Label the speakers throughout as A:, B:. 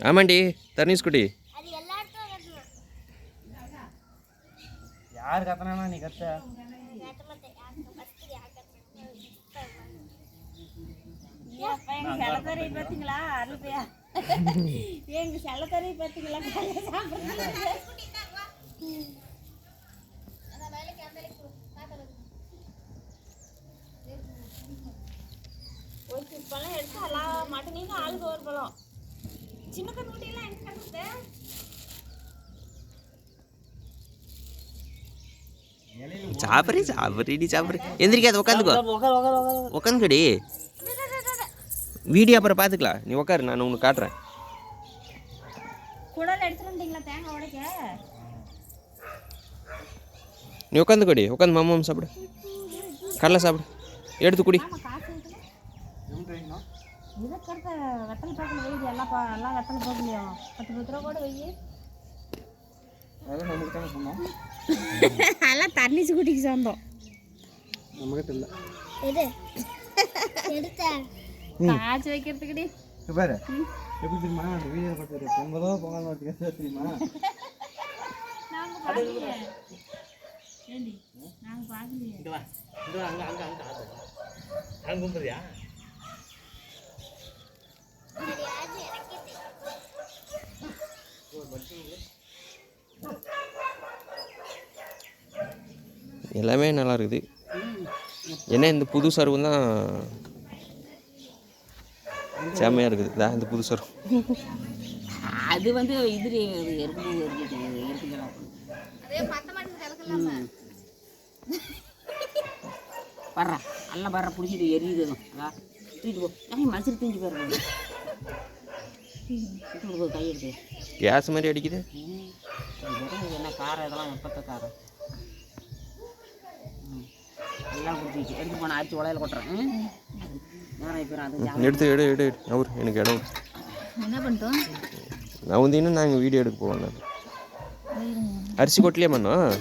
A: ஆமாண்டி தர்ணீஸ்குட்டி.
B: யார் கத்தனா நீ கத்த?
C: செல்லத்தறி பார்த்தீங்களா? அருள்பையா எங்க செல்லத்தறி பார்த்தீங்களா? ஒரு சிப்பெல்லாம் எடுத்து எல்லாம் மட்டனையும் ஆளுக்கு ஒரு பழம். சின்ன கண்ணுட்டியெல்லாம் எனக்கு கட்டுறது
A: சாப்பிட்றி எந்திரிக்காத, உட்காந்துக்கோ, உட்காந்துக்கடி. வீடியோ அப்புறம் பார்த்துக்கலாம், நீ உட்காரு, நான் உனக்கு காட்டுறேன்.
C: குடல் எடுத்துட்டு வந்தீங்களா தேங்காய் உடைக்க?
A: நீ உட்காந்துக்கடி, உட்காந்து மாமா சாப்பிடு, கடலை சாப்பிடு, எடுத்து குடி.
C: இதற்கடுத்த வெத்தலை பாக்கில் வெய்து எல்லாம் எல்லாம் வெத்தலை பாக்கலையா? 10 ரூபா கூட வெய்யி. அதெல்லாம் தர்ணீஸ் குட்டிக்கு சொந்தம்.
B: நமக்கு இல்லை
C: காய்ச்சி வைக்கிறதுக்குடி.
B: பாரு எப்படி தெரியுமா? அந்த வீடியோ பார்த்துட்டு பொங்கலோ பொங்கல் வச்சுக்க தெரியுமா?
C: நாங்கள் பார்க்கலையே ஏண்டி, நாங்கள் பார்க்கலையே.
B: அங்கே கும்பிடுறியா?
A: எல்லாமே நல்லா இருக்குது. ஏன்னா இந்த புது சருவம் தான் செம்மையாக இருக்குது. இதான் இந்த புது சருவம்.
C: அது வந்து இது பர்றா நல்லா பர்ற பிடிச்சிட்டு எரியுது. தூக்கிட்டு போ, மசிறு தூஞ்சி போடுறது கை எடுத்து
A: கேஸ் மாதிரி அடிக்குது.
C: என்ன காரம் இதெல்லாம் எப்பத்த காரம் எல்லாம் குடிச்சிச்சு. எடுத்து போன அரிச்சு உலையில கொட்டுறேன். நேரம் இப்போ அது
A: எடுத்து எடு அவர் எனக்கு இடம்
C: என்ன பண்ணிட்டோம்.
A: நான் வந்தீங்கன்னா நாங்கள் வீடியோ எடுக்க போவோம். அரிசி கொட்டலையே பண்ணோம்.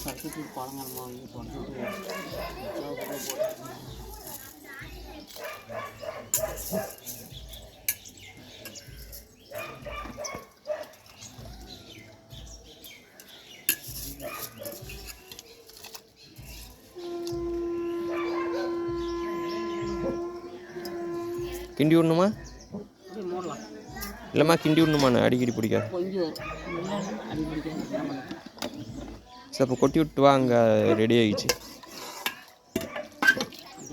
C: சக்திக்கு குழந்தைமா வந்து
A: கிண்டி விடணுமா? இல்லைம்மா கிண்டி விடணுமாண்ணா, அடிக்கடி பிடிக்காது. சரி அப்போ கொட்டி விட்டு வா, அங்கே ரெடி ஆகிடுச்சு.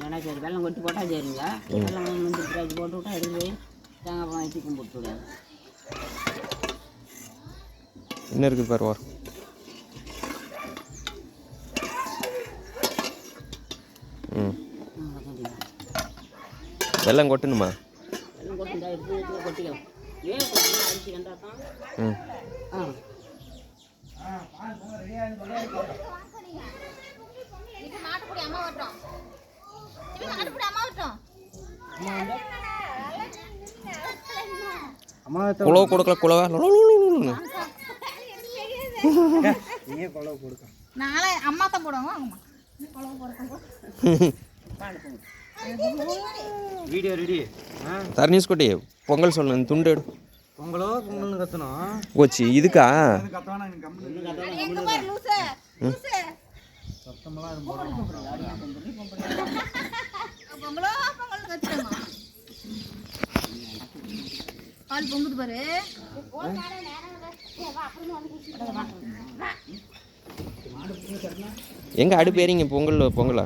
C: ஏன்னா சரி வெள்ளம் கொட்டி போட்டால் சரிங்க. வெள்ளம் வந்து போட்டு விட்டா எடுத்து போய் தேங்காய் பால் வச்சு கும்பிட்டு விடுங்க.
A: என்ன இருக்குது பாரு வார். வெள்ளம் கொட்டணுமா?
C: வெள்ளம் கொட்டுண்டா எடுத்து கொட்டிக்கலாம். அரிசி கண்டாதான்
A: குழவை கொடுக்கல, குழவை
C: நாளை அம்மா தான் போடுவாங்க.
B: Video ready.
A: தர்ணீஸ் குட்டி பொங்கல் சொல்லணும், துண்டு எடு.
B: பொங்கலோ பொங்கல்னு கத்தணும்.
A: ஓச்சி இதுக்கா?
C: பால் பொங்குது பாரு.
A: எங்க அடுப்பு ஏறிங்க? பொங்கலா?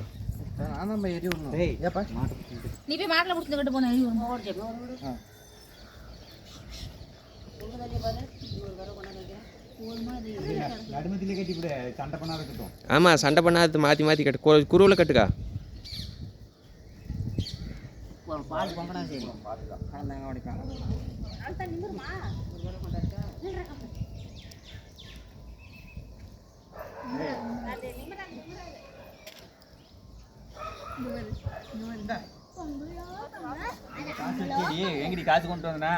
C: நீ போய் மாட்டில் பிடிச்சிட்டு போன
A: ஆமா, சண்டை பண்ணாது, மாற்றி மாற்றி கட்டு, குருவில் கட்டுக்கா.
C: பால் பொங்கடா சரி.
B: எங்கடி காசு கொண்டு வந்தனா?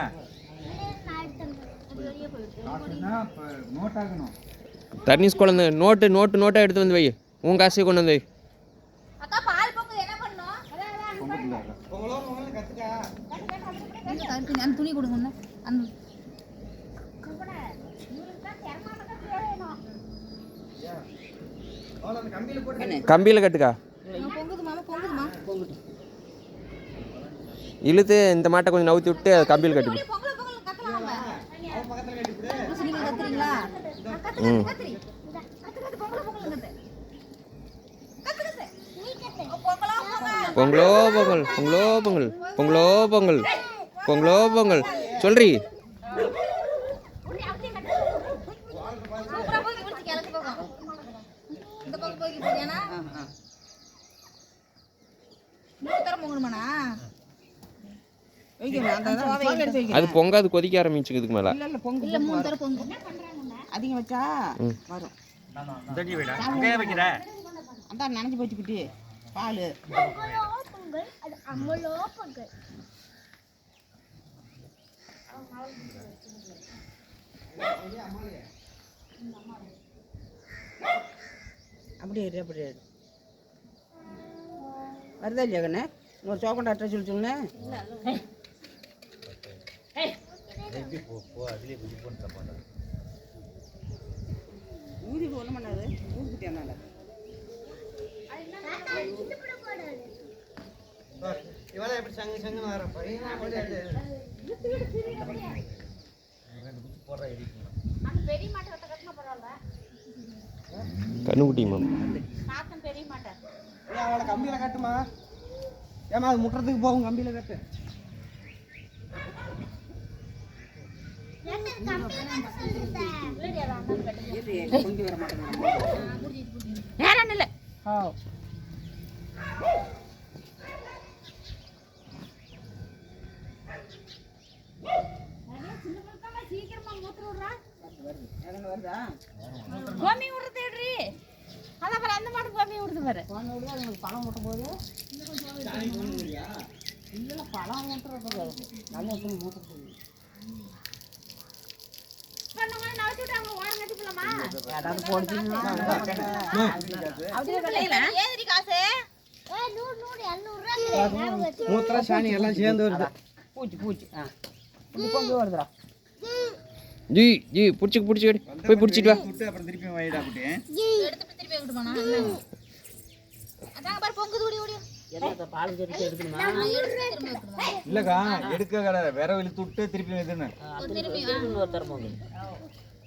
B: நோட் ஆகணும்.
A: தர்னிஸ் குழந்தை நோட்டாக எடுத்து வந்து வை. உன் காசையை கொண்டு வந்து வை.
C: அக்கா பால் பொங்குது என்ன பண்ணணும்?
B: பொங்கலோ பொங்கல் கத்துக்கா.
D: அந்த துணி கொடுங்க அந்த
B: அவள அந்த கம்பியில போட்டு
A: கம்பியில் கட்டுக்கா.
D: பொங்குது மாமா பொங்குது.
A: இழுத்து இந்த மாட்டை கொஞ்சம் நவுத்தி விட்டு கம்பியில் கட்டி.
C: பொங்கல் கத்தலாம் நம்ம.
B: அவன் பக்கத்துல கட்டி விடு.
D: நீங்க கத்துறீங்களா?
A: ம்
C: கத்து பொங்கல் கத்து. நீ கத்து.
A: பொங்கலோ பொங்கல் பொங்கலோ பொங்கல் பொங்கலோ பொங்கல் பொங்கலோ பொங்கல் சொல்றி.
D: அப்புறம் போய் குடிச்சு கிளக்கு போகும். இந்த பக்கம் போய் போறியானா? மூணு தரம் பொங்கணுமாண்ணா?
A: அது பொங்காது, கொதிக்க ஆரம்பிச்சுக்கு இதுக்கு மேலே.
D: இல்ல மூணு தரம் பொங்கும்.
E: அதிகம் வச்சா வரும்.
B: தண்ணி வைடா. அங்கேயே வைக்கிற.
E: அதான் நனைஞ்சு போச்சுக்கிட்டு பால்.
C: பொங்கல் அது அம்மலோ பொங்கல்.
E: அப்படியே வருதா இல்லையா கண்ணே? ஒரு சோக்கண்டா அட்டை சொல்லுங்க. ஊதி ஒன்றும் பண்ணாது. ஊதிக்கிட்டேனால
B: இவளை எப்படி சங்கு வர பையனா போய்
C: அந்த பெரிய மாட்டை கட்டினா பரவாயில்ல.
A: கண்ணுக்குட்டி மேம்.
C: நாத்தம் பெரிய மாட்டை.
B: அவளை கம்பியில கட்டுமா. ஏமா அது முட்டுறதுக்கு போகும் கம்பியில கட்டு.
E: கொண்டு வர மாட்டேங்க.
D: நேரம் இல்லை.
E: வருதா?
D: கோமி விடுறது தேடுறி. அதான் பாரு அந்த மாட்டு கோமி விடுது பாரு.
E: பழம் ஊட்டும் போது இல்லை பழம் ஊட்டுறது நல்ல ஊட்டுறது. ஏதாவது போடுச்சுன்னா
D: ஏதிரி காசு
B: மூத்திர சாணி எல்லாம் சேர்ந்து வருது.
E: பூச்சி இது கொண்டு வருதுடா.
A: ஜி பிடிச்சி போய் பிடிச்சிட்டு வா.
B: அப்புறம் திருப்பி வைடா அப்படி.
D: எடுத்துட்டு திருப்பி விட்டுமாண்ணா. அதாங்க பாரு பொங்குது ஓடி ஓடி.
E: என்ன பால் செடிக்கு எடுக்கணுமா?
D: எடுத்து திரும்பி விட்டுமா.
B: இல்லக்கா எடுக்க கடை விரவு இழுத்து விட்டு திருப்பி வைதுன்னு.
D: திரும்பி
E: இன்னொரு தரம் போகுது.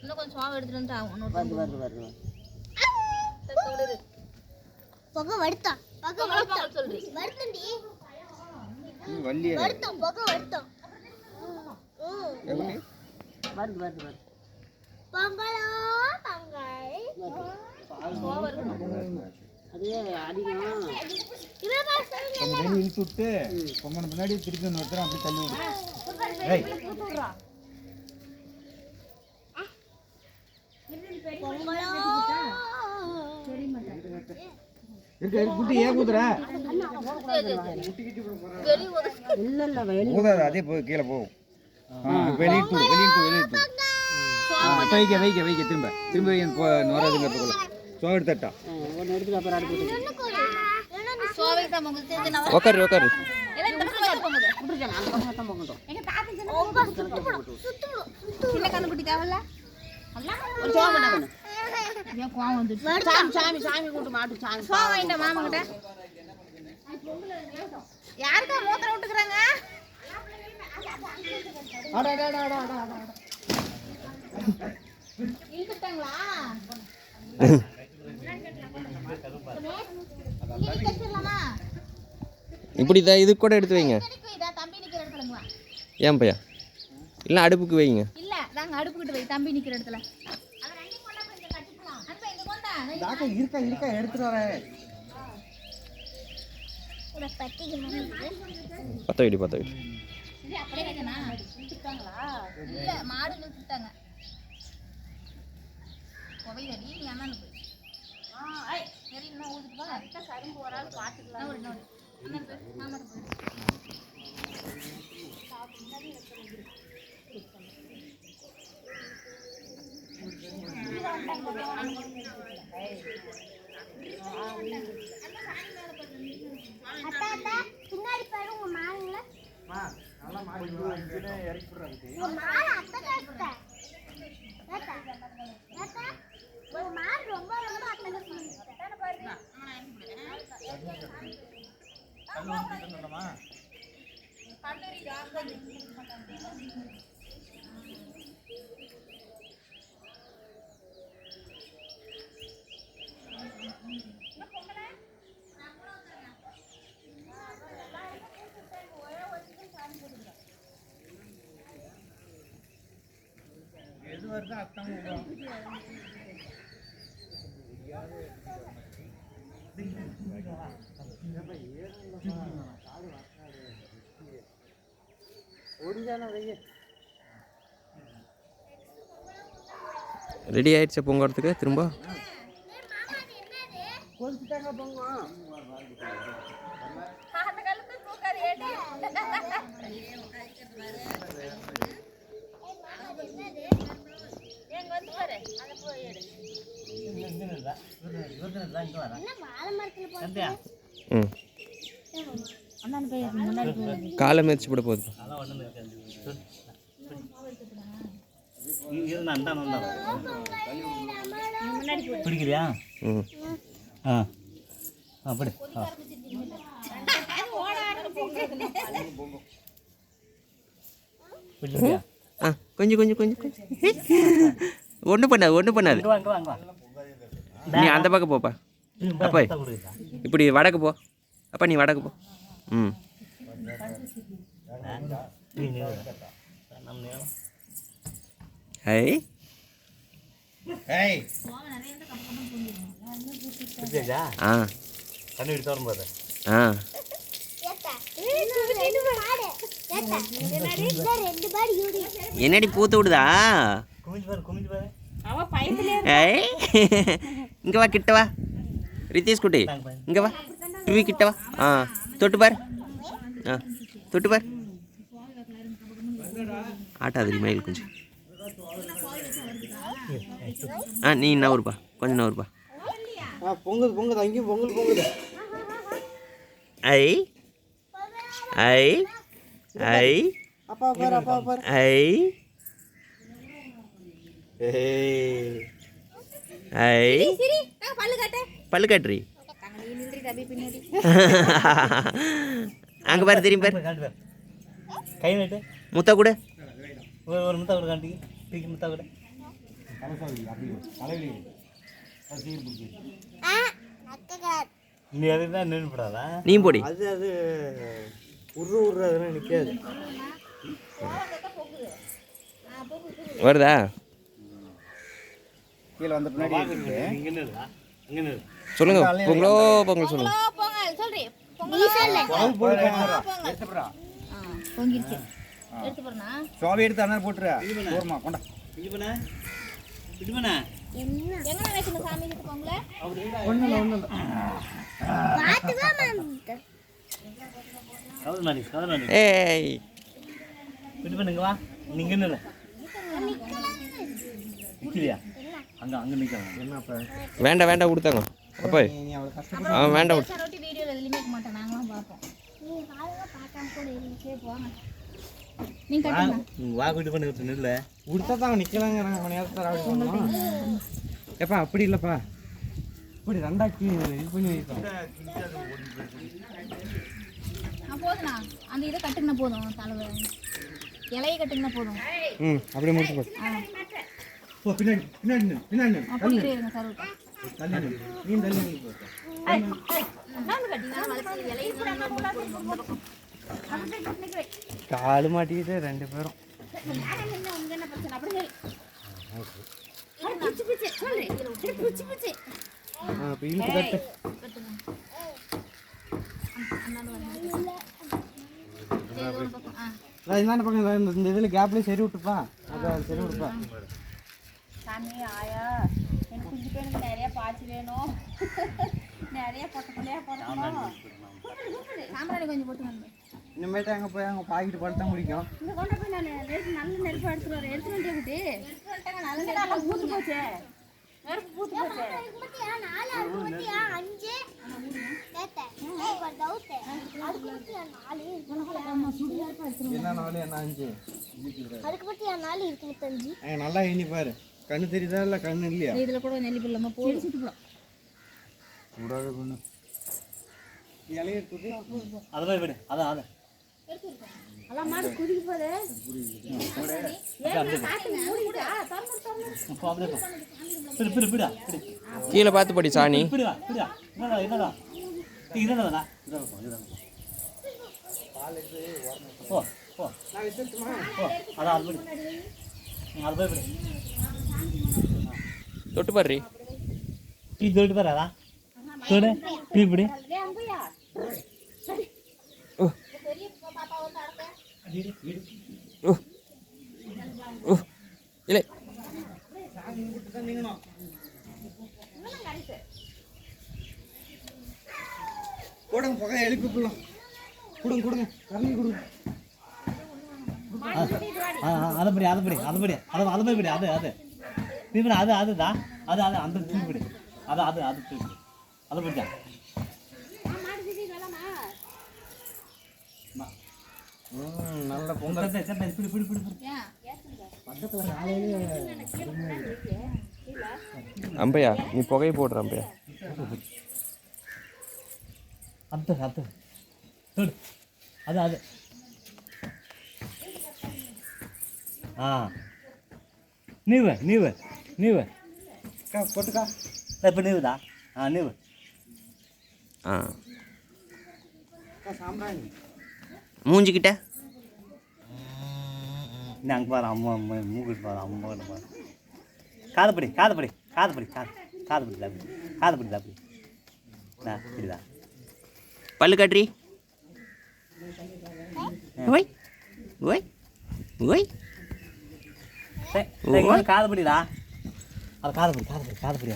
D: இன்னும் கொஞ்சம் சுவாவை எடுத்துட்டு வந்து ஆகும்.
E: வருது
C: பொங்க வடுத்தா
D: பொங்கல் சொல்றி.
C: வருத்தண்டி
B: வள்ளி
C: வருத்தம் பொங்க வருத்தம்.
E: வருது
C: பொங்கலோ பொங்கல்.
E: அது அதிகம்.
B: வெளியே இழுத்து விட்டு பொங்கல் முன்னாடி திருப்பி ஒருத்தர் அப்படி தள்ளி விடு.
C: பொங்கலோ
B: இருக்க குட்டி ஏன் ஊதுற?
E: இல்ல வெளியே
B: ஊதாது அதே போய் கீழே போகும். வெளியிட்டு வைக்க திரும்ப நுறதுங்கிறதுக்குள்ள சோ எடுத்துட்டா.
E: ஒன்று எடுத்துட்டு அப்புறம் அடுப்பு
D: சுவாவை தான் பொங்குது. தெரிஞ்சு நான்
A: உக்காரு
D: எல்லாம் இந்த பக்கம் பொங்குது.
E: விட்டுருக்கேன். அந்த பக்கம் தான் போகட்டும்.
D: எங்க தாத்தா சின்ன கண்ணுக்குட்டி தேவையில்ல.
E: ஒரு சோகம் பண்ண
D: ஏன் கோவம் வந்துட்டு
E: சாமி கூட்டு மாட்டு சாமி
D: கோவம் வாங்கிட்ட மாமா கிட்ட. யாருக்கா மூத்திரம் விட்டுக்கிறாங்க? இழுத்துட்டாங்களா?
A: இப்படிதான் இதுக்கு கூட எடுத்து வைங்க.
D: தம்பி நிக்கிற இடத்துலங்களா?
A: ஏன் பையா இல்லை அடுப்புக்கு வைங்க.
D: இல்ல நாங்க அடுப்புக்கிட்ட வை தம்பி நிக்கிற இடத்துல.
B: இருக்கா எடுத்துட்டு வரேன்.
A: பத்த வைடி
D: இது அப்படியே வைக்கனா? இழுத்துட்டாங்களா? இல்ல மாடு இழுத்துட்டாங்க. கோவையடி நீ அண்ணன் போய். சரி இன்னும் ஊதுட்டு வா. அதுக்கு சரும்பு ஒரு ஆள் பாத்துக்கலாம். ஒரு நாள் அண்ணன் போய் மாமா போய்.
F: பின்னாடி பாரு உங்க மாடுங்கள
B: நல்லா மாடி இறக்கி போடுறாங்க.
F: உங்க மாடு அட்டகாசத்தை உங்க மாடு ரொம்ப ரொம்ப அட்டகாசம்
B: எது வருதோ அத்தான் விடுவோம்.
A: ரெடி ஆயிடுச்சா பொங்கறதுக்கு திரும்ப?
E: கொளுத்துட்டாங்க பொங்கும்.
C: அந்த காலத்துல தூக்காது ஏடி. எங்க வந்து பாரு அந்த போய் எடு.
F: என்ன வாழை மரத்துல போட்டு
A: ம்
D: அண்ணன் போய் முன்னாடி போய்
A: காலை மிதிச்சு போட போகுது.
B: பிடிக்கிறியா?
A: ம்
B: அப்படி பிடிக்கிறியா?
A: ஆ கொஞ்சம் கொஞ்சம் கொஞ்சம் ஒன்றும் பண்ணாது ஒன்றும் பண்ணாது. நீ அந்த பக்கம் போப்பா. அப்பா இப்படி வடக்கு போ. அப்பா நீ வடக்கு போ. ம் ஹை
B: ஏய்
A: ஆ
B: கண்ணு எடுத்து வரும்போது
A: ஆ
F: ரெண்டு பாடி யூடி
A: என்னடி பூத்து விடுதா?
B: குமிஞ்சு பாரு
C: அவன் பயத்துல
A: ஏய் இங்கே வா கிட்ட வா ரித்தீஷ் குட்டி இங்கே வா டிவி கிட்ட வா. ஆ தொட்டு பார். ஆ தொட்டு பார். ஆட்டாதிரி மயில் கொஞ்சம். ஆ நீ நவருப்பா கொஞ்சம் நவருப்பா.
E: பொங்குது அங்கேயும் பொங்குது.
A: ஐ ஐ ஐ
E: அப்பா பாரு
A: ஐ ஐ
C: சரி நான் பல்லு காட்டு.
A: பல்லு காட்டுறி.
C: நீ நின்றி தபி பின்னாடி.
A: அங்கே பாரு திரும்பி பாரு.
B: காட்டு பாரு. கை நீட்டு.
A: முத்தா கூட
B: ஒரு முத்தா கூட காட்டி தூக்கி முத்தா கூட தலைவலி நீ அதுதான் நின்று போடாதா?
A: நீ போடி.
E: அது உரு அதெல்லாம் நிற்காது.
A: வருதா?
B: கீழே வந்த பின்னாடி இங்கே நிறுதா இங்கே நிறு.
A: சொல்லுங்க பொங்கலோ பொங்கல் சொல்லுங்க.
C: பொங்கல் சொல்றி.
B: எடுத்துடுறா
D: பொங்கிருச்சு. எடுத்து போறனா?
B: சோவை எடுத்து அண்ணா போட்டுரு. போருமா கொண்டா.
C: எங்க நினைக்கணும் சாமி கிட்ட பொங்கல?
E: ஒன்றும்
A: ஏய்
B: பிடிப்பண்ணுங்க வா. நீங்க நின்று நிற்கலையா? அங்கே நிற்கலாம்.
E: என்னப்பா
A: வேண்டாம் வேண்டாம் கொடுத்தாங்க அப்பா.
E: நீ அவ்வளோ கஷ்டம்.
A: ஆ வேண்டாம் விடு.
D: ரொட்டி வீடியோல எதுலயுமே இருக்க மாட்டேன். நாங்களும் பார்ப்போம்.
F: நீ காலையில பார்க்காம கூட இருந்துச்சே போங்க
D: நீ கட்டுங்க.
B: வா கூட்டி பண்ணி விட்டு நில்ல.
E: கொடுத்தா தான் நிற்கலாங்கிறாங்க. மணி நேரத்தில் ராவடி பண்ணலாம். ஏப்பா அப்படி இல்லைப்பா. இப்படி ரெண்டாக்கி இது பண்ணி வைப்போம்.
D: போதுண்ணா அந்த இதை கட்டுங்கன்னா போதும். தலைவர் இலையை கட்டுங்கன்னா போதும்.
E: ம் அப்படியே முடிச்சு போடு. போ பின்னாடி பின்னாடி நில்லு, பின்னாடி நில்லு.
D: போயிட்டே இருங்க கருவுட்டா.
E: தள்ளி நில்லு. நீ தள்ளி நில்லு போ. காலு மாட்டிக்கிட்டு ரெண்டு பேரும். இப்போ இழுத்து கட்டு. இந்தாண்ட பக்கம் இந்த இதில் கேப்லேயே சரி விட்டுப்பா. அதான் சரி விட்டுப்பா.
C: சாமி ஆயா எனக்கு குஞ்சு பேனுக்கு நிறைய பாய்ச்சி வேணும். நிறைய பொட்ட பிள்ளையா போடணும்.
D: சாம்பிராணி கொஞ்சம் போட்டு வந்து
E: இனிமேட்டு அங்கே போய் அங்கே பாக்கிட்டு படுத்தா முடிக்கும்.
C: இந்த கொண்ட போய் நான் நல்ல நெருப்பு எடுத்துட்டு எடுத்துட்டு வந்து நல்ல நெருப்பு பூத்து போச்சே. நெருப்பு பூத்து போச்சே.
E: என்ன 4 என்ன 5?
F: அதுக்கு மட்டும் என் 4 இருக்கு 35.
E: நல்லா எண்ணி பாரு. கண்ணு தெரியுதா இல்லை கண்ணு இல்லையா?
C: இதில் கூட நெல்லி பிள்ளைமா போடு சுட்டுப்போம்.
B: கூடாது பொண்ணு.
E: இலையை தூக்கி
B: அதை போய் விடு. அதான்
C: எல்லாம் மாடு குதிக்க போதே.
A: கீழே பார்த்து படி சாணி. தொட்டு பாரு.
B: டீ தொட்டு பாரு. தொடு டீ பிடி.
A: இல்லை
E: கொடுங்க புகை எழுப்பி போடலாம். கொடுங்க கம்மி கொடுங்க.
B: அதை படி அதை படி அதை படி அதை அதை போய் படி. அது நீ படி. அதுதான் அது அந்த தூக்கி படி. அது தூக்கி அதை படிச்சா
E: நல்ல பொங்கல்.
B: பிடி பிடி பிடி.
A: அம்பையா நீ புகையை போடுற அம்பையா.
B: அது தொடு. அது நீவு
E: போட்டுக்கா.
B: இப்போ நீவுதா? நீவு.
E: சாம்பிராணி
A: மூஞ்சிக்கிட்ட
B: அங்கே பாரு. அம்மா மூக்கிட்டு பாரு. அம்மா கிட்ட பாரு. காதுபடி இப்படிதான்.
A: பல்லு காட்டுறி. ஓய் ஓய் ஓய்
B: காதுபடிடா. அது காதுபடி.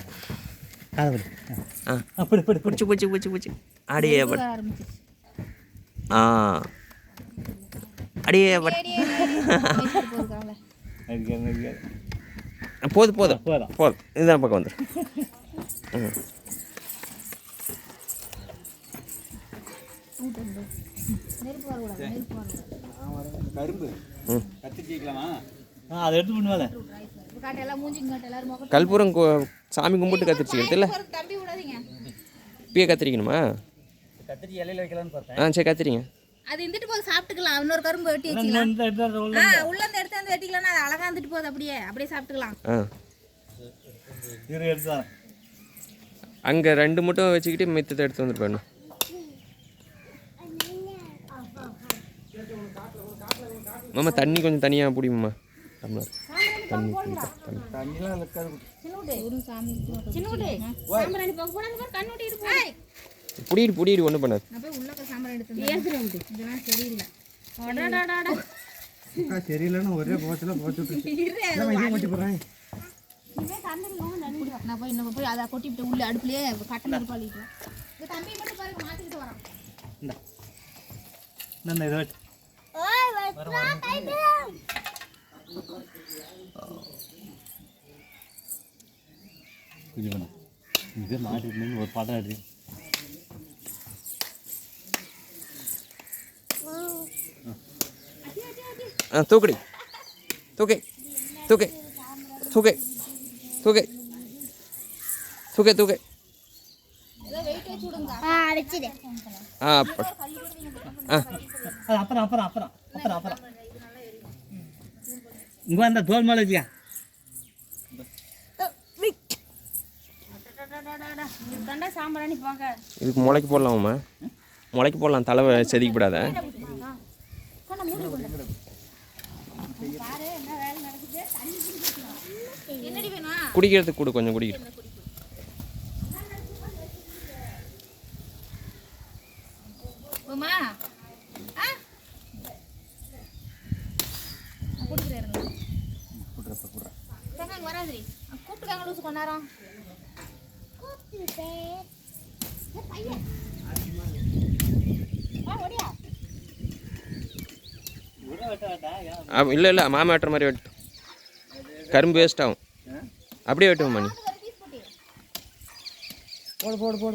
B: பிடி பிடி பிடிச்சி
A: பிடிச்சி அடியே அடியே போதும் இதுதான் பக்கம் வந்துடும்.
E: கரும்பு கத்திரிக்கலாமா?
B: அதை எடுத்து பண்ணுவாங்க.
A: கற்பூரம் சாமி கும்பிட்டு கத்திரிச்சிக்கிறது இல்லை. இப்பயே கத்திரிக்கணுமா?
B: கத்திரி இலையில வைக்கலாம்னு பார்த்தேன்.
A: சரி கத்திரிங்க.
C: அது இருந்துட்டு போது சாப்பிட்டுக்கலாம். இன்னொரு கரும்பு வெட்டி வச்சுக்கலாம். உள்ள இருந்து எடுத்து வந்து வெட்டிக்கலாம்னா அது அழகா இருந்துட்டு போகுது. அப்படியே சாப்பிட்டுக்கலாம்.
A: அங்கே 2 மட்டும் வச்சுக்கிட்டு மித்தத்தை எடுத்து வந்துட்டு போயிடணும். மாமா தண்ணி கொஞ்சம் தனியாக பிடிமாம்மா. டம்ளர் தண்ணி
E: தண்ணிலாம் இருக்காது.
A: புடிடு ஒன்றும் பண்ணாது.
E: சரியில்லைன்னு ஒரே போச்சுலாம் போட்டுறேன்.
C: நான் போய் இன்னும் போய் அதை கொட்டிவிட்டு உள்ள அடுப்புலயே கட்டன் இருப்பாளிட்டு தம்பி மட்டும் பாருங்க மாத்திக்கிட்டு வரான்.
B: இது மாட்டிட்டு ஒரு படம் எடுத்து
A: தூக்குடி தூக்கே தூக்கே தூக்கே தூக்கே தூக்கே தூக்கே
F: அடிச்சிடு.
B: அப்புறம் இங்கே வந்தா தோல் மேலே வச்சியா.
C: சாம்பிராணி போங்க.
A: இதுக்கு முளைக்கு போடலாமா? முளைக்கு போடலாம். தலைவை செதுக்கப்படாத. குடிக்கிறதுக்கு கூட கொஞ்சம் குடிக்கிறேன்.
C: கூப்பிட்டுக்காங்க லூசு கொண்டாரம்.
A: இல்லை மாமா வெட்டுற மாதிரி வெட்டு. கரும்பு வேஸ்ட் ஆகும். அப்படியே வெட்டுவோம் மணி.
E: போடு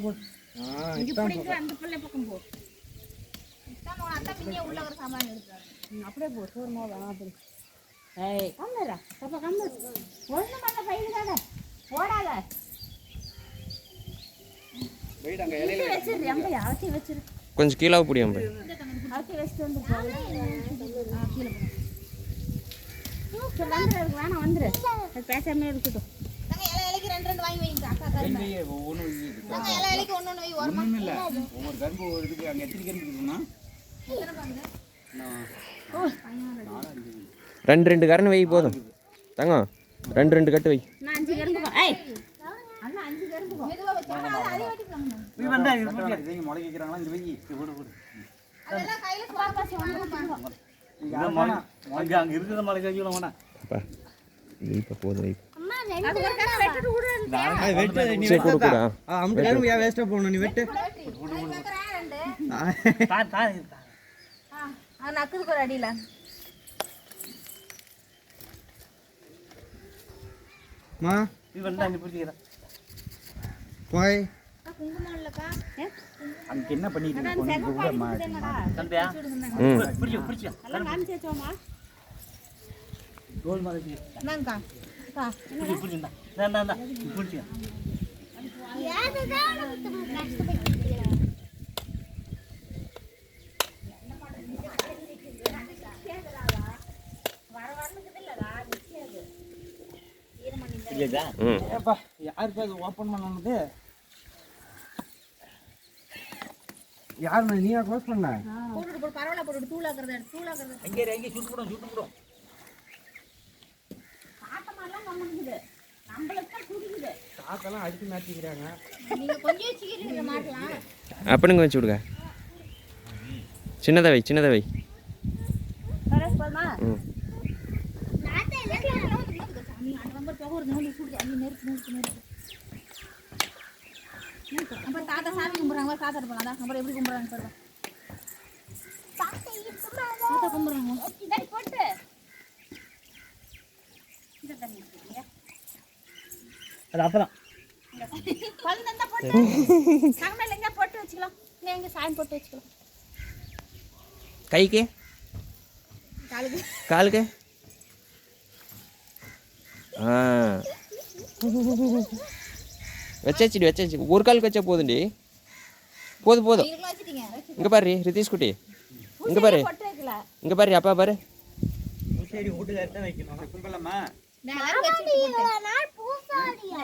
C: அந்த பிள்ளை பக்கம் போ.
D: அத்தா பின்னே உள்ள ஒரு சாமான் எடுத்துறாரு.
C: அப்படியே போ சோறுமா வேணாம் அப்படி. ஏய் கம்முடா அப்பா கம்மு. ஒண்ணு பண்ண பையனுக்காக ஓடாத. வச்சிரு அம்பையா அவச்சி வச்சிரு.
A: கொஞ்சம் கீழே பிடியும் போய்.
C: அவச்சி வச்சுட்டு வந்து கீழே போ. சரி வந்துரு வேணாம் வந்துரு. அது பேசாமே இருக்கட்டும்.
D: நாங்க இலைக்கு 2 வாங்கி வைங்க அக்கா கரும்பு. நாங்க இலைக்கு ஒண்ணு வை ஓரமா.
B: ஒவ்வொரு கரும்பு ஒரு இதுக்கு அங்கே எத்தனை கரும்பு இருக்குன்னா
A: 2 கரண் வை போதும் தங்கம். 2 கட்டு வை.
C: நான் 5 கரும்பு ஏய் அண்ணா 5 கரும்பு
D: மெதுவா வச்சா அதே வெட்டிக்கலாம்.
B: இது வந்தா இது முளைக்க வைக்கிறாங்களா இந்த வெயி விடு
D: அதெல்லாம் கையில பாப்பா சொன்னாங்க.
B: அங்கே இருக்கிற முளைக்க வைக்கலாம் வேணாம்.
A: அப்பா வைப்பா போதும் வைப்பா.
F: அம்மா
C: அது ஒரு கரும்பு வெட்டிட்டு விடு.
E: வெட்டு நீ
A: சரி கொடு கொடு.
E: அமுட்டு கரும்பு ஏன் வேஸ்ட்டாக போகணும் நீ வெட்டு.
D: நக்குதுக்கு ஒரு அடியில
E: மா
B: இது வந்தா நீ பிடிச்சிக்கிறேன்
E: போய்
D: குங்குமம் இல்லக்கா.
B: அங்கே என்ன பண்ணிட்டு இருக்கோம் தம்பியா
A: ம்
B: பிடிச்சியா
C: எல்லாம் காமிச்சு வச்சோமா.
B: தோல் மாதிரி
D: என்னங்கக்கா அக்கா
B: பிடிச்சிருந்தா பிடிச்சியா
F: யாருதான் கஷ்டப்பட்டு
B: இல்லையா
A: ம்
B: ஏப்பா யாருக்கு அது ஓப்பன் பண்ணணுது
E: யார் நீயா க்ளோஸ் பண்ண.
D: போட்டுட்டு போடு பரவாயில்ல போட்டுட்டு தூளாக்குறது
B: அங்கே சுட்டு போடும்
C: காட்டமாலாம் கம்முங்குது. நம்மளுக்கு தான் குடிக்குது.
E: காத்தெல்லாம் அடிச்சு மாற்றிக்கிறாங்க.
D: நீங்க கொஞ்சம் வச்சுக்கிறீங்க மாட்டலாம்.
A: அப்படிங்க வச்சு விடுங்க. சின்னதை வை சின்னதை வை.
C: கரெக்ட் போதுமா.
A: ம்
D: அப்புறம் தாத்தா சாமி கும்பிட்றாங்க தாத்தா இருப்பாங்க அதான் அப்புறம் எப்படி கும்பிட்றாங்க சொல்லுங்க. தாத்தா கும்பிட்றாங்க
C: போட்டு
B: அது அப்புறம்
C: குழந்தை இருந்தா போட்டு நாங்கள் எங்க போட்டு வச்சுக்கலாம். இங்க எங்க சாயம் போட்டு வச்சுக்கலாம்.
A: கைக்கு
D: காலுக்கு
A: காலுக்கு. ஆ வச்சாச்சுடி வச்சாச்சு. ஒரு காலுக்கு வச்சா போதும்டி. போதும் போதும்.
D: இதுக்குள்ள வச்சுட்டீங்க.
A: இங்கே பாரு ரிதீஷ் குட்டி. இங்கே பாரு
C: போட்டு வைக்கல.
A: இங்கே பாரு அப்பா பாரு.
B: சரி வீட்டுக்காரி தான் வைக்கணும் கும்பலம்மா
D: நான் எல்லாரும் வச்சுட்டு
F: நாள் பூசாரியா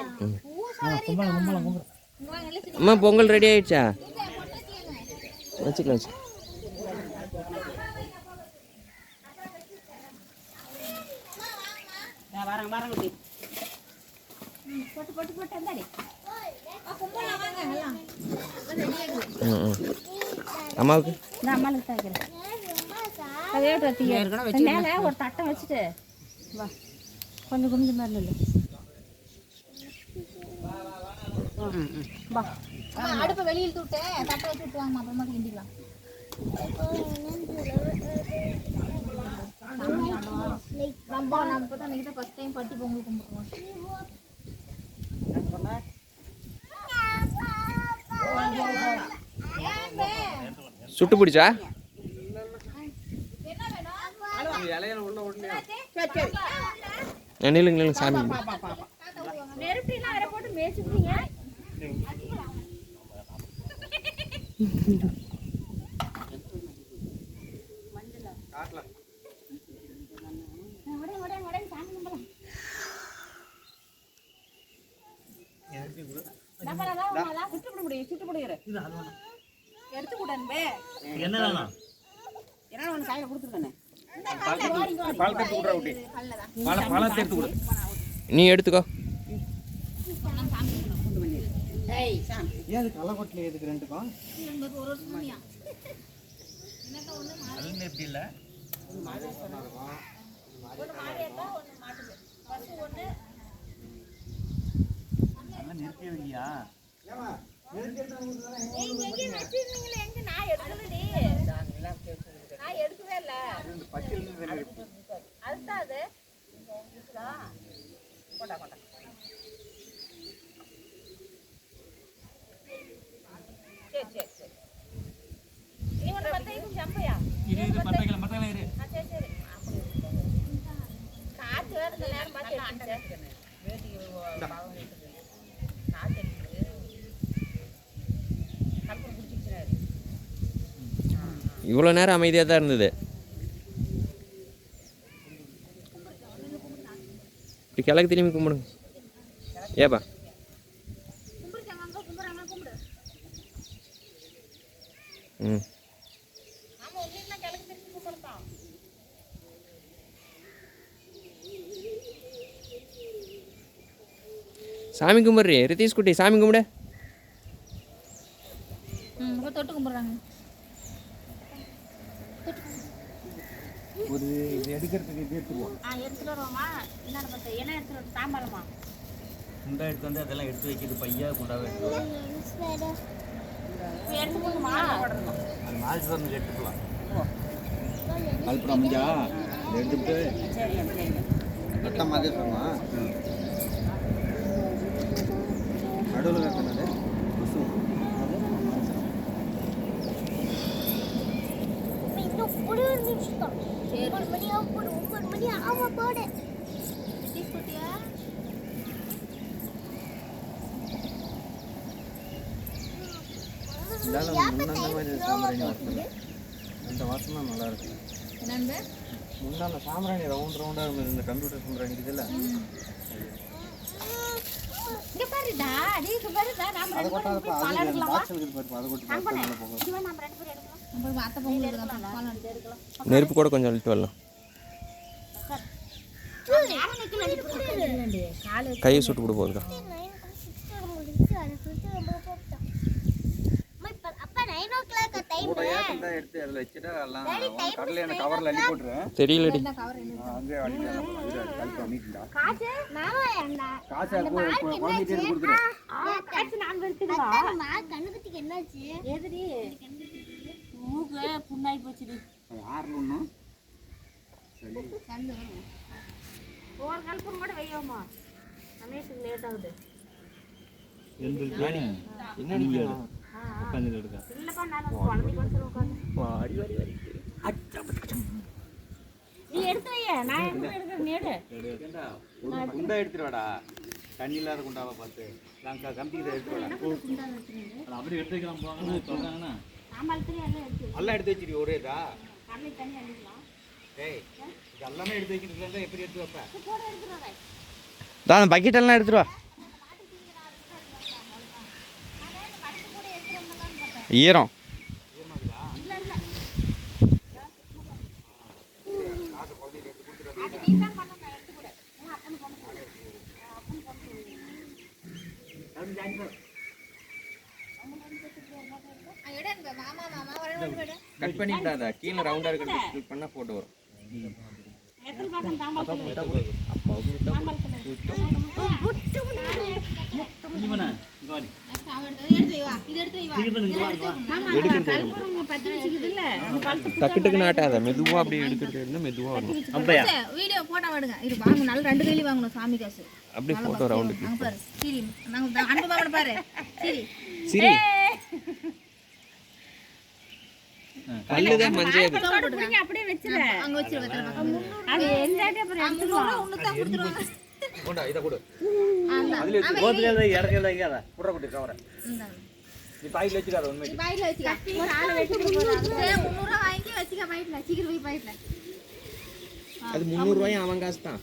B: கும்பலம் கும்பலம் கும்பலம்
A: அம்மா பொங்கல் ரெடி ஆயிடுச்சா? வச்சுக்கலாம் வச்சு.
C: போட்டு போட்டு போட்டு வந்தாடி.
D: கும்பலாம் வாங்க எல்லாம்
A: ம் ம் அம்மாவுக்கு
C: நான் அம்மாளுக்கு தான் வைக்கிறேன். அதே மேலே ஒரு தட்டை வச்சுட்டு வா கொஞ்சம் கொஞ்சம் மாதிரி இல்லை. வா
D: அடுப்பை வெளியில் தூட்டேன் தட்டை வச்சு விட்டுவாங்க அப்புறமா கிண்டிக்கலாம். நம்ம இப்போ தான் நீங்கள் ஃபஸ்ட் டைம் பட்டி பொங்கல் கும்பிடுவோம்.
A: சுட்டு பிடிச்சா? நில்லுங்க நில்லுங்க சாமி.
C: நெருப்பிலாம் வேற போட்டு மேய்ச்சிக்கிறீங்க.
A: நீ எடுத்துக்கோ.
E: ஏன் அது கள்ளக்கொட்டில் எதுக்கு ரெண்டுக்கும்?
B: எப்படி இல்லை நிறுத்தி வைக்கியா
C: எடுக்கவே இல்ல அதுதான் அது போட்டா போட்டா சரி சரி சரி நீ ஒன்று 10 ஜம்ப்
A: இவ்வளோ நேரம் அமைதியாக தான் இருந்தது. இப்படி கிழக்கு திரும்பி கும்பிடுங்க. ஏப்பா ம் சாமி கும்பிட்றி ரிதீஷ் குட்டி, சாமி கும்பிடு.
D: தொட்டு கும்பிட்றாங்க.
E: ஒரு இது எடுக்கிறதுக்கு இது எடுத்துருவோம்.
C: எடுத்துட்டு வருவோமா? என்னென்ன பார்த்து என்ன எடுத்துட்டு தாம்பாளமா
B: குண்டா எடுத்து வந்து அதெல்லாம் எடுத்து வைக்கிறது பையா குண்டாவை எடுத்து
C: எடுத்து போகணுமா?
B: அது மாசி வந்து எடுத்துக்கலாம். கல்புரம் அமைஞ்சா எடுத்துட்டு கட்டம் மாதிரி சொல்லலாம். நடுவில் கட்டினது
F: இன்னும் ஒரு நிமிஷம் தான். 9 மணி ஆகும், 9 மணி ஆமா போடு.
D: குட்டியா
B: அந்த வாசம் தான் நல்லா இருக்கு.
D: என்னன்னு
B: முன்னால சாம்பிராணி ரவுண்டாக இருந்தது. இந்த கம்ப்யூட்டர் சாம்பிராணி இருக்குதுல்ல,
C: இங்க பாருடா, அடி இங்க பாருடா. நாம
B: அதை
C: ரெண்டு
B: கொட்டாத
C: பேரும் பால்
B: அது
C: எடுக்கலாமா?
B: பாக்ஸ் இருக்குது பாரு, அதை கொட்டி பாக்ஸ் மேலே போகும்.
C: இதுவா நாம ரெண்டு பேரும் எடுக்கலாம்.
D: நம்ம அத்தை பொங்கல் எடுக்கலாம்.
A: நெருப்பு கூட கொஞ்சம் அழுத்து வரலாம்.
C: யாரும் நிக்கல, நீ போடுறீங்க. கால்
A: கையை சுட்டு கூட போகுதுக்கா.
F: அப்பா 9 o'clock டைம்.
B: கூட ஏத்தம் தான் எடுத்து அதில் வச்சுட்டா எல்லாம் கடலை என்ன கவரில் அள்ளி போட்டுருவேன்.
A: தெரியலடி.
B: அங்கே அள்ளி கல்புரம் மீட்டுடா.
C: காசு
F: மாமா என்ன
B: காசு குழந்தைட்டு எடுத்து கொடுத்துருவேன்.
C: காசு நான் எடுத்துக்கவா?
F: அம்மா கண்ணுக்குட்டிக்கு என்னாச்சு?
C: எதுடி மூக்கு புண்ணாய் போச்சுடி.
B: யாரு ஒன்றும்
C: ஒரு கல்பம் கூட வையோமா? ரமேஷுக்கு லேட் ஆகுது. இல்லப்பா, நான் குழந்தை கொடுத்துரு உட்காந்து. நீ எடுத்து வைய, நான் எடுக்கிறேன். நேடு
B: குண்டா எடுத்துருவாடா. தண்ணி இல்லாத குண்டாவை பார்த்து நாங்கள் கம்பிக்கிட்ட எடுத்துருவாடா. அப்படி எடுத்து வைக்கலாம் போவாங்கன்னா
C: சாம்பாளத்துலேயே எல்லாம் எடுத்து
B: எல்லாம் எடுத்து வச்சிரு ஒரே இதா.
C: கடலை தண்ணி அள்ளிக்கலாம்.
B: ஏய் இது எல்லாமே எடுத்து வைக்கிறதுல எப்படி எடுத்து வைப்பேன்?
C: போட எடுத்துருவாங்க.
A: தான் பக்கெட்டெல்லாம் எடுத்துருவா. ஈரம்
D: மாமா மாமா வர
A: கட் பண்ணிட்டாத. கீழே ரவுண்டாக இருக்கிறது ஸ்பிளிட் பண்ணால் போட்டு வரும்.
C: எத்தனை பாசம் தாம்பாளத்தில்
A: டக்கு டக்குன்னு ஆட்டாத. மெதுவாக அப்படியே எடுக்கிறது இருந்தால் மெதுவாக வரும்.
D: வீடியோ போட்டோ எடுங்க. இது வாங்க நல்ல 2 கையில வாங்கணும் சாமி காசு.
A: அப்படியே ஃபோட்டோ ரவுண்டுக்கு
D: அங்க பாரு சரி நாங்க அன்பு பாவட பாரு சரி
A: சரி. கல்லுதான் மஞ்சள் அது.
C: அப்படியே வச்சிரு.
D: அங்க வச்சிரு
C: அது எந்தாட்டி அப்புறம் எடுத்துக்கலாம்.
D: ஒண்ணு தான் கொடுத்துருவாங்க.
B: கொண்டா இதை கொடு.
D: அந்த
B: அதில் வச்சு கோதுல இறக்கல வைக்காத. புற கொட்டி கவரை
D: இந்தாங்க.
B: நீ பாயில வச்சுக்காத. உண்மை
D: நீ பாயில வச்சுக்க.
C: ஒரு ஆளை வெட்டிட்டு போறாங்க.
D: 300 ரூபாய் வாங்கி வச்சுக்க பாயில. சீக்கிரம் போய் பாயில.
A: அது 300 ரூபாயும் அவன் காசு தான்.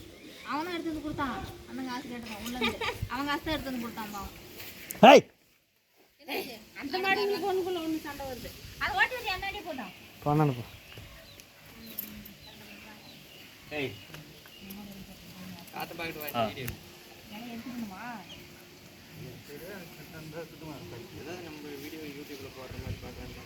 D: அவனும் எடுத்து வந்து கொடுத்தான். அந்த காசு கேட்டான் உள்ள இருந்து. அவன் காசு தான் எடுத்து வந்து கொடுத்தான் பாவம்.
A: ஹேய்
C: அந்த மாதிரி பொண்ணுக்குள்ள ஒண்ணு சண்டை வருது. அது ஓட்டி வச்சு எந்தாட்டி போட்டோம்.
E: பண்ணணுப்பா.
B: ஏய்
A: காத்து பாக்கெட் வாங்கி வீடியோ
C: எடுத்துக்கணுமா?
A: ஏதாவது நம்ம வீடியோ யூடியூப்ல போடுற மாதிரி பார்க்குறாங்க.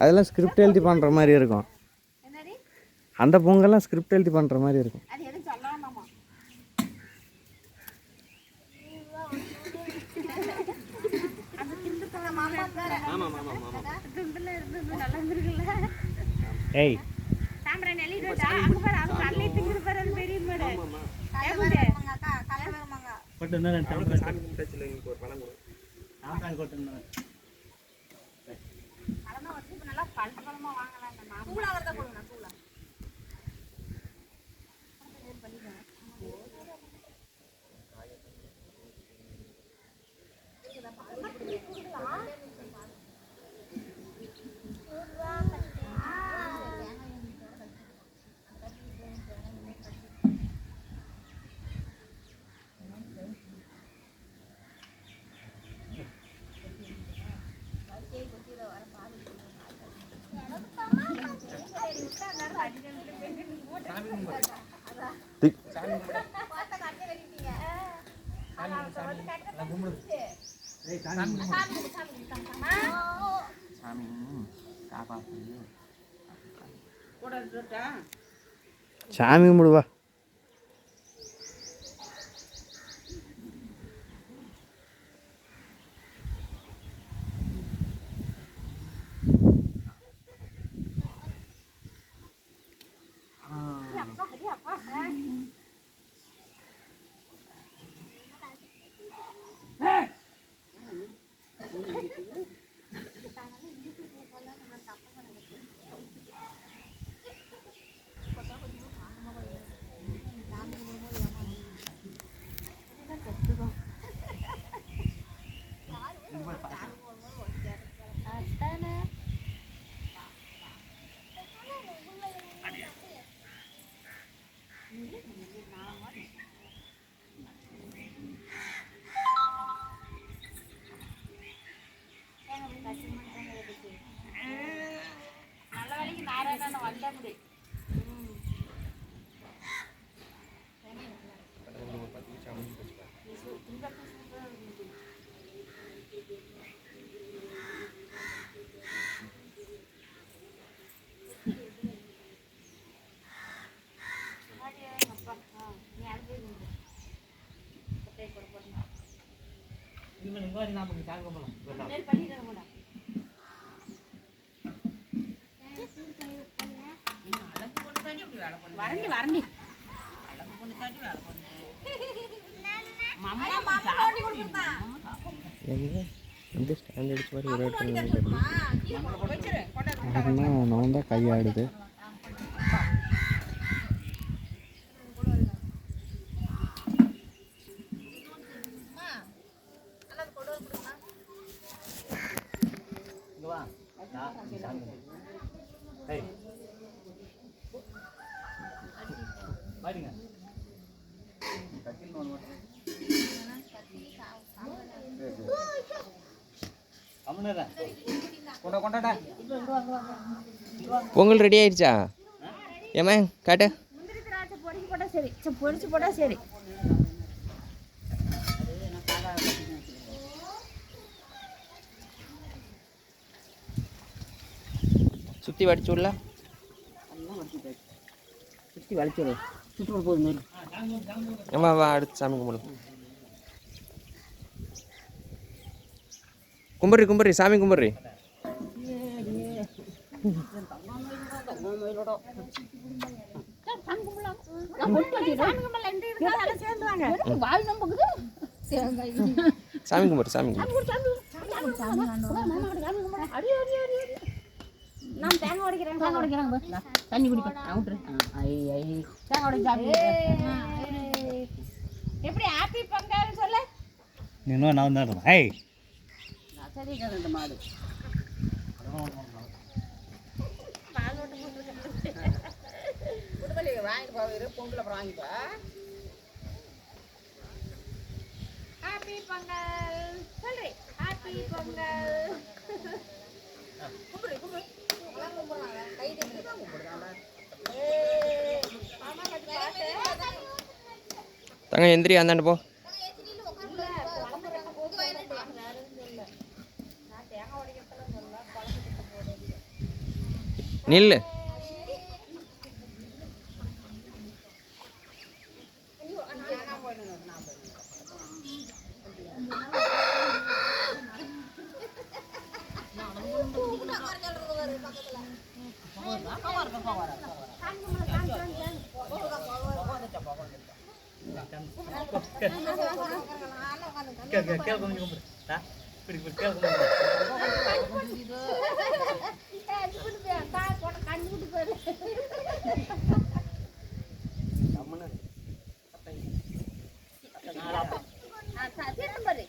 E: அதெல்லாம் ஸ்கிரிப்ட் எழுதி பண்ணுற மாதிரி இருக்கும்.
C: என்னடி?
E: அந்த பொங்கல்லாம் ஸ்கிரிப்ட் எழுதி பண்ணுற மாதிரி இருக்கும்.
C: அது எதுவும் சொல்லாமாமா? அந்த திண்டுக்கல்ல மாமா இருக்காரு.
A: ஆமாம் ஆமாம் ஆமாம்.
C: திண்டுல இருந்து நல்லா இருந்திருக்குல்ல.
E: ஏய்
C: சாம்பிராணி அள்ளிட்டு அங்க பாரு, அது கடலை திங்கிற பாரு, அது பெரிய மேடு.
D: அக்கா கலவரமாங்க.
B: கொட்டு என்ன
A: சாமி கும்பிட்டாச்சுல எனக்கு ஒரு பணம் கொடு.
B: சாம்பிராணி கொட்டு.
C: நல்லா பழமா வாங்கலாம் இந்த மாம்பழம் தூளா வரத போடுங்க தூளா
E: சாமி கும்பிடுவா. நல்ல வேலைக்கு நாராயணன் வந்த முடி வரண்டி வரண்டி
A: ஸ்டாண்ட் அடிச்ச மாதிரி ஒரு
E: நான் தான் கையாடுது.
A: பொங்கல் ரெடி ஆயிடுச்சா? ஏமா காட்டு.
C: முந்திரி திராட்சை பொரிச்சு போட்டா சரி பொரிச்சு போட்டா சரி
A: சுற்றி வடிச்சு விடல.
C: சுற்றி வலிச்சு சுற்றி போகுது
A: ஆமா வா அடுத்து சாமி கும்பிடு. கும்பிட்றி சாமி கும்பிட்றி. சாமி கும்பிட்றி சாமி
C: நான் தேங்காய் உடைக்கிறேன் தண்ணி குடிப்பேன் தேங்காய் உடைக்க எப்படி ஹாப்பி பொங்கல் சொல்ல
B: இன்னும் நான் தான் ஹே
C: சரி ரெண்டு மாடு பால் ஓட்டு போட்டு வாங்கிட்டு போகிற பொங்கல் அப்புறம் வாங்கிப்பா. ஹாப்பி பொங்கல் சொல்றி ஹாப்பி பொங்கல் கும்பிடு கும்பிடு கை தட்டி தான் கும்பிடுறாங்க.
A: தங்க எந்திரி அந்தாண்டு போ. நில்லு.
D: கண்டுபிட்டு பாரு. தீர்த்தம் பாரு.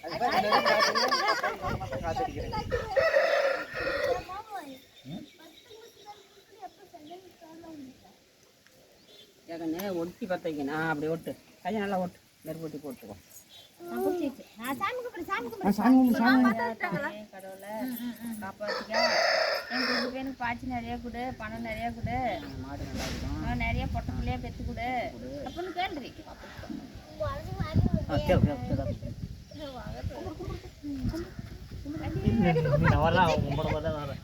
G: ஏகனே ஒட்டி பற்ற வைக்கணும் அப்படி ஒட்டு கையை நல்லா ஒட்டு நெருப்பொட்டி போட்டுக்கோ
D: சாமி கும்பிடு, சாமி கும்பிடு.
C: கடவுளை காப்பாத்திக்கா. என் ரெண்டு பேருக்கு பாய்ச்சி நிறைய கொடு, பணம் நிறைய கொடு,
G: மாடு நல்லா இருக்கும்
C: நிறைய பொட்டை பிள்ளையா பெற்று கொடு அப்படின்னு கேள்றி.
B: நான் வரலாம் உங்களோட பார்த்தா வரேன்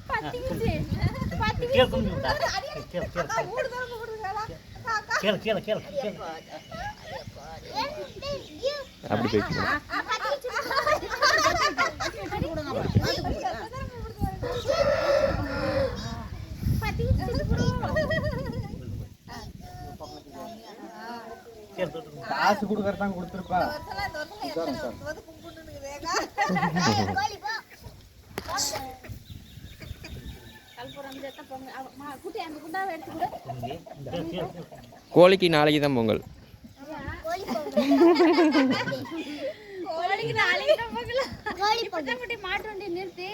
B: கேள் கும்பிட்டு கேள் கேள் கேள் கேள்
A: அப்படி போய்க்கு
E: காசு கொடுக்கறதான் கொடுத்துருப்பா
A: கோழிக்கு நாளைக்கு தான் பொங்கல்.
C: மாட்டு வண்டி நிறுத்தி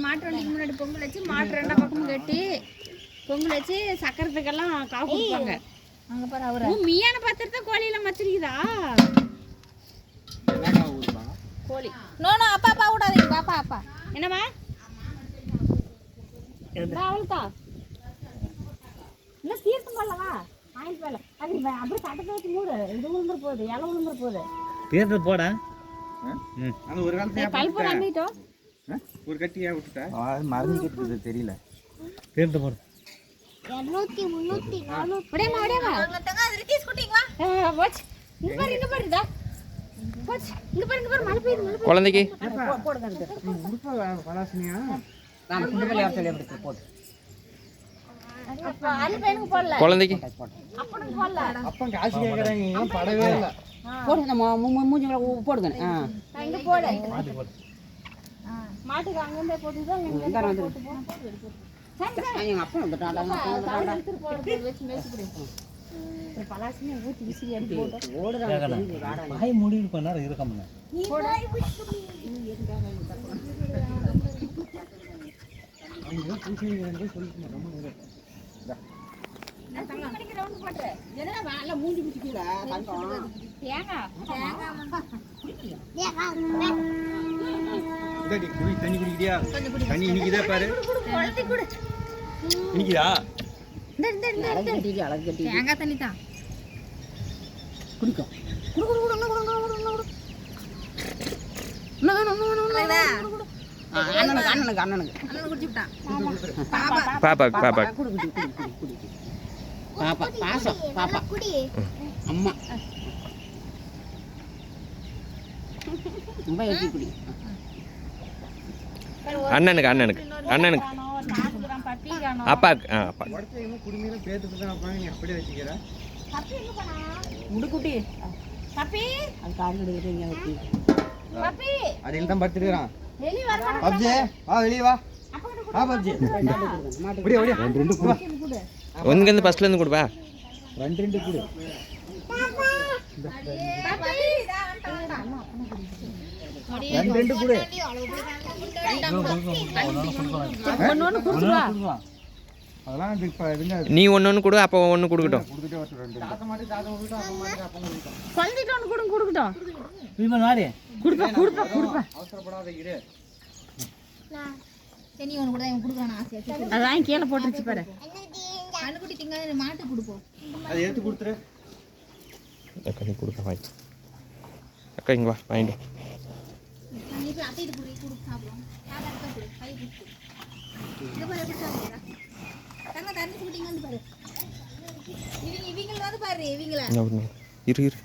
C: மாட்டு வண்டிக்கு முன்னாடி பொங்கல் வச்சு மாட்டு ரெண்டா பக்கமும் கட்டி பொங்கல் வச்சு சக்கரத்துக்கெல்லாம் காப்பு கொடுப்பாங்க. அங்க பாரு அவரு மீயான பாத்திரத்தை கோழியில மச்சிருக்குதா கோழி. நோ அப்பா அப்பா விடாதீங்க. பாப்பா அப்பா என்னம்மா அவள்தா இல்லை தீர்த்தம் பண்ணலவா ஆயிரத்து வேலை அது அப்படியே தட்டத்தை வச்சு மூடு. இது விழுந்துற போகுது, இலை விழுந்துற போகுது.
B: பேர்த்து போட
E: அந்த ஒரு காலத்துல
C: கல்பூரம் அள்ளிட்டோம்.
E: ஒரு கட்டியா விட்டுட்டா மருந்து கேட்டுது தெரியல
B: பேர்த்து போட
F: 200 300 400
C: விடையம்மா விடையம்மா போச்சு. இங்க பாரு இங்க பாரு இதா போச்சு. இங்க பாரு மழை பெய்யுது மழை
A: குழந்தைக்கு
E: பலாசனியா
G: நான் குண்டுகளை சொல்லி எப்படி போட்டு
C: அது பையனுக்கு போடல,
A: குழந்தைக்கு
C: அப்பனுக்கு போடல.
E: அப்பா காசு கேட்கறாங்க படவே இல்லை
G: போட்டு நம்ம மூஞ்சி போடுங்க
C: இங்க போடு மாட்டுக்கு அங்கிருந்தே போட்டுதான்
G: எங்கள் அப்பா வந்துட்டாங்க
C: வச்சு மேய்ச்சி பலாசமே ஊற்றி விசிறி எடுத்து போட்டோம்.
B: வாய் மூடிட்டு கொஞ்ச நேரம் இருக்கமுண்ணே
G: மூஞ்சி பிடிச்சிக்கல
E: தண்ணி குடிக்கிறியா தண்ணி இன்னைக்குதா பாரு இன்னைக்குதா
G: அழகு கட்டி
C: தேங்காய் தண்ணி தான்
G: குடிக்கும் அண்ணனுக்கு அண்ணனுக்கு அண்ணனுக்கு
A: பாப்பாக்கு பாப்பா
G: குடி குடி குடி குடி குடி பாப்பா பாசம் பாப்பா
F: குடி
G: அம்மா ரொம்ப எழுதி குடி
A: அண்ணனுக்கு அண்ணனுக்கு அண்ணனுக்கு
C: பப்பி காணோம்.
A: அப்பாவுக்கு அப்பா
E: குடிமையில பேத்துட்டு தான் வைப்பாங்க நீ அப்படியே வச்சுக்கிற
G: முடுக்குட்டி
C: பப்பி
G: அது கால் எடுக்கிறீங்க வச்சு
C: பப்பி
E: அடியில் தான் படுத்துருக்கான்
C: வெளியே வர
E: பப்ஜி வா வெளியே வா வா பப்ஜி அப்படியே அப்படியே ரெண்டு கூட
A: ஒன்றுலேருந்து ஃபஸ்ட்லேருந்து கொடுப்பா
E: ரெண்டு கூட ரெண்டு கூட அதெல்லாம் அது இப்போ இதுங்க
A: நீ ஒன்று கொடு, அப்போ ஒன்று கொடுக்கட்டும்.
E: கொடுத்துட்டே வரட்டும் ரெண்டு தாத்தா மாட்டி தாத்தா விட்டுட்டு அப்பா மாட்டி அப்பா விட்டுட்டோம்
C: சொல்லிட்டு ஒன்று கொடுக்கட்டும்.
B: விமல் வாடி
E: அவசரப்படாத இரு
D: சரி ஒன்று கூட இவன் கொடுக்குறான் ஆசையா
C: அதான் கீழே போட்டுருச்சு பாரு.
D: கண்ணுக்குட்டி திங்க மாட்டுக்கு கொடுப்போம்.
E: அதை எடுத்து கொடுத்துரு
A: அக்கா நீ கொடுக்க வாங்கி அக்கா இங்கே வா வாங்கிட்டு
D: நீ போய் அத்தைட்டு கொடு சாப்பிடுவோம். சாப்பிட கொடு கை கொடுத்து இதை பாரு எப்படி சாப்பிடுறா தங்க தண்ணி குடிங்க வந்து பாரு. இவங்க வந்து பாரு இவங்கள
A: இரு இரு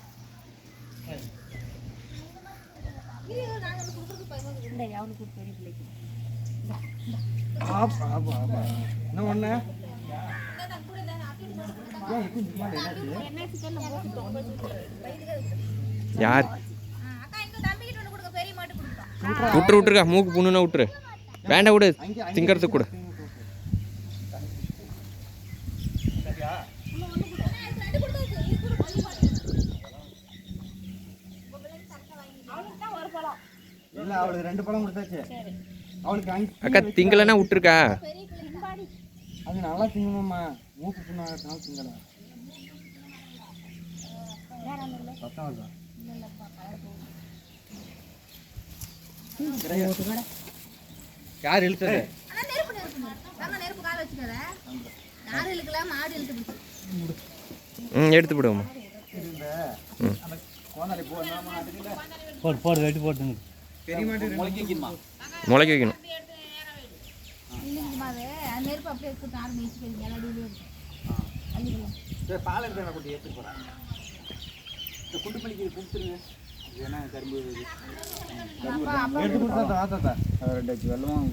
E: என்ன ஒண்ணு
A: யார்
D: அக்கா எங்க தம்பிக்கிட்ட ஒன்று கொடுக்க பெரிய மாட்டு கொடுப்போம்.
A: விட்டுருக்கா மூக்கு புண்ணுன்னா விட்டுரு வேண்டாம் விடு திங்கிறதுக்கு கொடு
D: ரெண்டு கொடுத்தாச்சு இது கூட பள்ளி பாருங்க
C: அவளுக்கு தான் ஒரு பழம்.
E: இல்லை அவளுக்கு 2 பழம் கொடுத்தாச்சு அவளுக்கு
A: அக்கா திங்களனா விட்டுருக்கா
D: பெரிய பிள்ளைங்க பாடி
E: அது நல்லா திங்குமாம்மா மூக்கு புண்ணாகறதுனால திங்கலை பத்தாவது யார் இழுத்தது
D: ஆனா நெருப்பு வாங்க நெருப்பு கால வச்சுக்கற யாரு இழுக்கலாம் மாடு இழுத்து பிடிச்சு
A: எடுத்து விடுவோம்மா
B: போடு போடு வெட்டி போட்டுங்க
E: பெரிய மாட்டு
A: முளைக்க வைக்கணும்
D: இல்லைங்கம்மா அது அந்த நெருப்பு அப்படியே எடுத்து ஆறு மேய்ச்சி போயிருங்க எல்லாரும் அள்ளிக்கலாம்
E: பால் எடுத்து குட்டி ஏற்றி போகிறேன் இந்த குண்டு பள்ளிக்கு கொடுத்துருங்க ஏன்னா கரும்பு
D: அப்பா
E: எடுத்து கொடுத்தா ஆத்தாத்தா 2 வெள்ளமாக